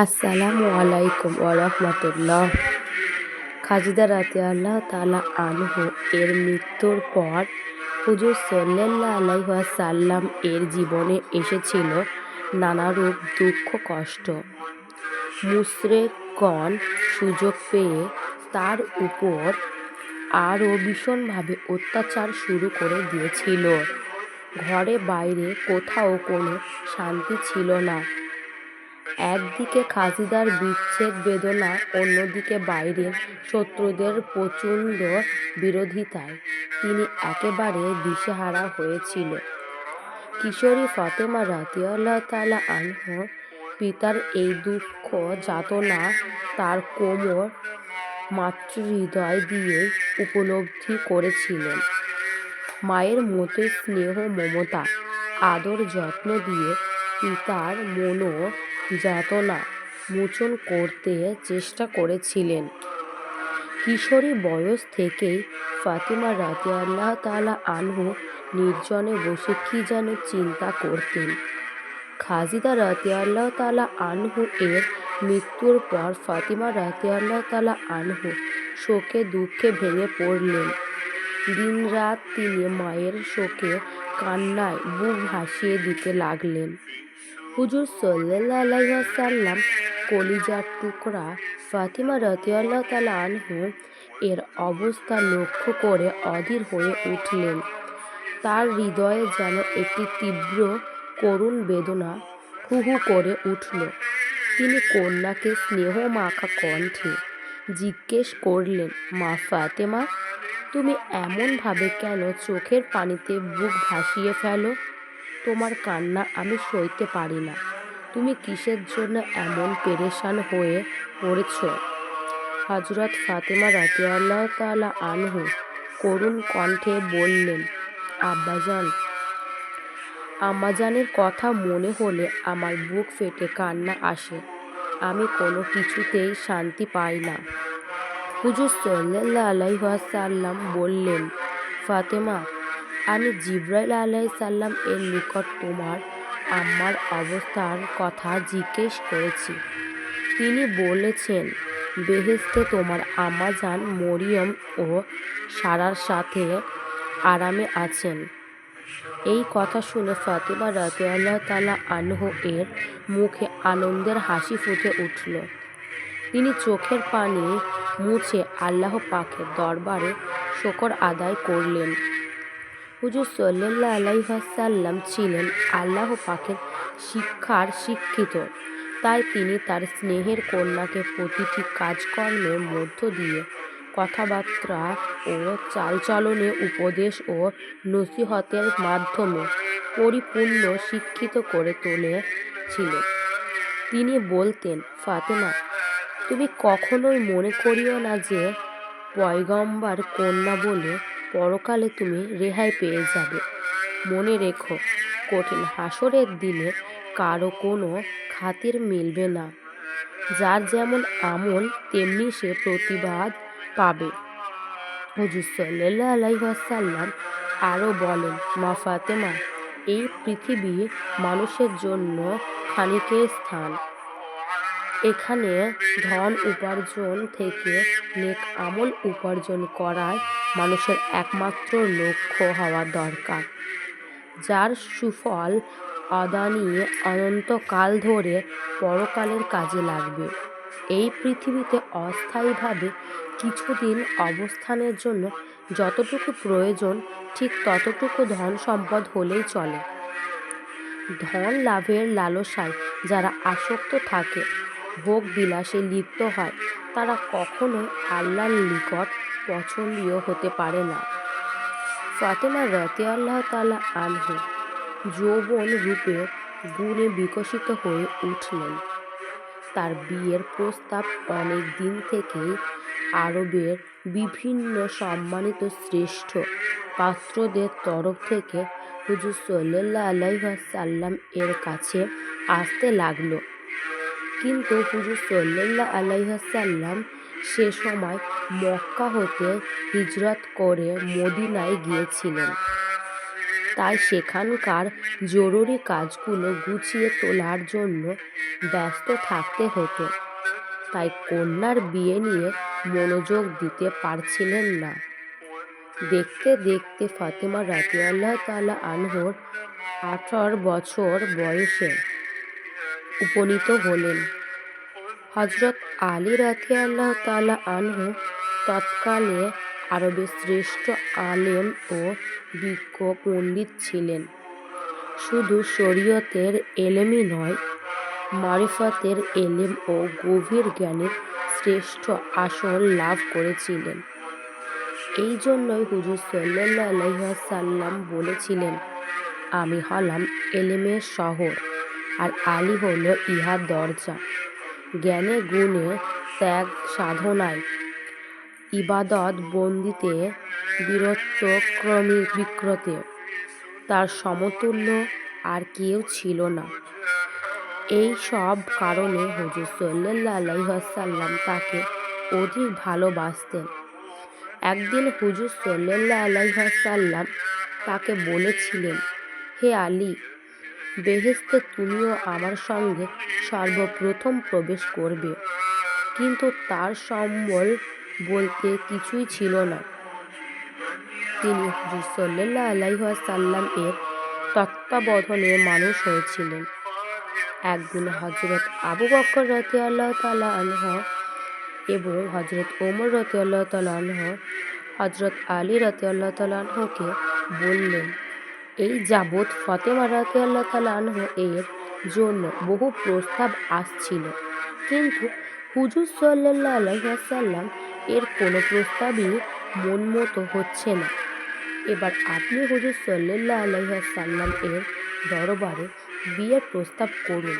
আসসালামু আলাইকুম ওরহমতুল্লাহ। খাজিদা রাদিয়াল্লাহু তাআলা আনহু এর মৃত্যুর পর হুজুর সাল্লাল্লাহু আলাইহি ওয়াসাল্লাম এর জীবনে এসেছিল নানারূপ দুঃখ কষ্ট। মুশরিকগণ সুযোগ পেয়ে তার উপর আরও ভীষণভাবে অত্যাচার শুরু করে দিয়েছিল। ঘরে বাইরে কোথাও কোনো শান্তি ছিল না। একদিকে খাজিদার বিচ্ছেদ বেদনা, অন্যদিকে বাইরের শত্রুদের প্রচণ্ড বিরোধিতায় তিনি একেবারে দিশেহারা হয়েছিল। কিশোরী ফাতেমা রাদিয়াল্লাহু তাআলা আনহা পিতার এই দুঃখ যাতনা তার কোমল মাতৃহৃদয় দিয়ে উপলব্ধি করেছিলেন। মায়ের মতোই স্নেহ মমতা আদর যত্ন দিয়ে পিতার মনোযাতনা মোচন করতে চেষ্টা করেছিলেন। কিশোরী বয়স থেকেই ফাতিমা রাদিয়াল্লাহু তাআলা আনহু নির্জনে বসে কি যেন চিন্তা করতেন। খাজিদা রাদিয়াল্লাহু তাআলা আনহু এর মৃত্যুর পর ফাতিমা রাদিয়াল্লাহু তাআলা আনহু শোকে দুঃখে ভেঙে পড়লেন। দিনরাত তিনি মায়ের শোকে কান্নায় বুক ভাসিয়ে দিতে লাগলেন। হুজুর সাল্লাল্লাহু আলাইহি ওয়াসাল্লাম কলিজার টুকরা ফাতিমা রাদিয়াল্লাহু তাআলা আনহু এর অবস্থা লক্ষ্য করে অধীর হয়ে উঠলেন। তার হৃদয়ে যেন একটি তীব্র করুণ বেদনা হু হু করে উঠল। তিনি কন্যাকে স্নেহমাখা কণ্ঠে জিজ্ঞেস করলেন, মা ফাতেমা, তুমি এমনভাবে কেন চোখের পানিতে বুক ভাসিয়ে ফেলো? তোমার কান্না আমি সইতে পারি না। তুমি কিসের জন্য এমন পেরেশান হয়ে পড়েছ? হযরত ফাতেমা রাদিয়াল্লাহু তাআলা আনহু করুণ কণ্ঠে বললেন, আব্বাজান, আম্মাজানের কথা মনে হলে আমার বুক ফেটে কান্না আসে। আমি কোনো কিছুতেই শান্তি পাই না। হুজুর সাল্লাল্লাহু আলাইহি ওয়াসাল্লাম বললেন, ফাতেমা, আমি জিবরাইল আলাইহিস সালাম এর নিকট তোমার আম্মার অবস্থার কথা জিজ্ঞেস করেছি। তিনি বলেছেন, বেহেশতে তোমার আম্মাজান মরিয়ম ও সারার সাথে আরামে আছেন। এই কথা শুনে ফাতিমা রাদিয়াল্লাহু তাআলা আনহু এর মুখে আনন্দের হাসি ফুটে উঠল। তিনি চোখের পানি মুছে আল্লাহ পাকের দরবারে শুকর আদায় করলেন। হুজুর সাল্লাল্লাহু আলাইহি ওয়াসাল্লাম ছিলেন আল্লাহ পাকের শিক্ষার শিক্ষিত, তাই তিনি তার স্নেহের কন্যাকে প্রতিটি কাজকর্মের মধ্য দিয়ে, কথাবার্তা ও চালচলনে, উপদেশ ও নসিহতের মাধ্যমে পরিপূর্ণ শিক্ষিত করে তুলেছিলেন। তিনি বলতেন, ফাতেমা, তুমি কখনোই মনে করিও না যে পয়গম্বর কন্যা বলে পরকালে তুমি রেহাই পেয়ে যাবে। মনে রেখো, কঠিন হাসরের দিনে কারো কোনো খাতির মিলবে না। যার যেমন আমল তেমনি সে প্রতিবাদ পাবে। হুজুর সাল্লাল্লাহু আলাইহি ওয়াসাল্লাম আরও বলেন, মা ফাতেমা, এই পৃথিবী মানুষের জন্য ক্ষণিকের স্থান। এখানে ধন উপার্জন থেকে নেক আমল উপার্জন করাই মানুষের একমাত্র লক্ষ্য হওয়া দরকার, যার সুফল অদানিয়ে অনন্তকাল ধরে পরকালের কাজে লাগবে। এই পৃথিবীতে অস্থায়ীভাবে কিছুদিন অবস্থানের জন্য যতটুকু প্রয়োজন ঠিক ততটুকু ধন সম্পদ হলেই চলে। ধন লাভের লালসায় যারা আসক্ত থাকে, ভোগ বিলাসে লিপ্ত হয়, তারা কখনোই আল্লাহর নিকট পছন্দনীয় হতে পারে না। ফাতেমা রাদিয়াল্লাহু তাআলা আনহু যৌবন রূপে গুণে বিকশিত হয়ে উঠলেন। তার বিয়ের প্রস্তাব অনেক দিন থেকেই আরবের বিভিন্ন সম্মানিত শ্রেষ্ঠ পাত্রদের তরফ থেকে হুজুর সাল্লাল্লাহু আলাইহি ওয়াসাল্লাম এর কাছে আসতে লাগল। কিন্তু হুজুর সাল্লাল্লাহু আলাইহি ওয়াসাল্লাম সে সময় মক্কা হতে হিজরত করে মদিনায় গিয়েছিলেন। তাই সেখানকার জরুরি কাজগুলো গুছিয়ে তোলার জন্য ব্যস্ত থাকতে হতো। তাই কন্যার বিয়ে নিয়ে মনোযোগ দিতে পারছিলেন না। দেখতে দেখতে ফাতেমা রাদিয়াল্লাহু তাআলা আনহুর 18 বছর বয়সে উপনীত হলেন। হযরত আলী রাদিয়াল্লাহু তাআলা আনহু তৎকালে আরবের শ্রেষ্ঠ আলেম ও বিজ্ঞ পণ্ডিত ছিলেন। শুধু শরীয়তের এলেমই নয়, মারিফাতের এলেম ও গভীর জ্ঞানের শ্রেষ্ঠ আসর লাভ করেছিলেন। এই জন্যই হুজুর সাল্লাল্লাহু আলাইহি ওয়াসাল্লাম বলেছিলেন, আমি হলাম এলেমের শহর আর আলী হলো ইহার দরজা। জ্ঞানে গুণে, ত্যাগ সাধনায়, ইবাদত বন্দিতে, বীরত্ব বিক্রতে তার সমতুল্য আর কেউ ছিল না। এই সব কারণে হুজুর সাল্লাল্লাহু আলাইহি ওয়াসাল্লাম তাকে অধিক ভালোবাসতেন। একদিন হুজুর সাল্লাল্লাহু আলাইহি ওয়াসাল্লাম তাকে বলেছিলেন, হে আলী, বেহেশতে তুমিও আমার সঙ্গে সর্বপ্রথম প্রবেশ করবে। কিন্তু তার সম্বল বলতে কিছুই ছিল না। তিনি হুজুর সাল্লাল্লাহু আলাইহি ওয়াসাল্লাম এর তত্ত্বাবধানে মানুষ হয়েছিলেন। একদিন হযরত আবু বকর রাদিয়াল্লাহু তাআলা আনহু এবং হযরত ওমর রাদিয়াল্লাহু তাআলা আনহু হযরত আলী রাদিয়াল্লাহু তাআলা আনহুকে বললেন, এই যাবৎ ফাতেমা রাদিয়াল্লাহু তাআলা আনহু এর জন্য বহু প্রস্তাব আসছিল, কিন্তু হুজুর সাল্লাল্লাহু আলাইহি ওয়াসাল্লাম এর কোনো প্রস্তাবই মন মতো হচ্ছে না। এবার আপনি হুজুর সাল্লাল্লাহু আলাইহি ওয়াসাল্লাম এর দরবারে বিয়ের প্রস্তাব করুন।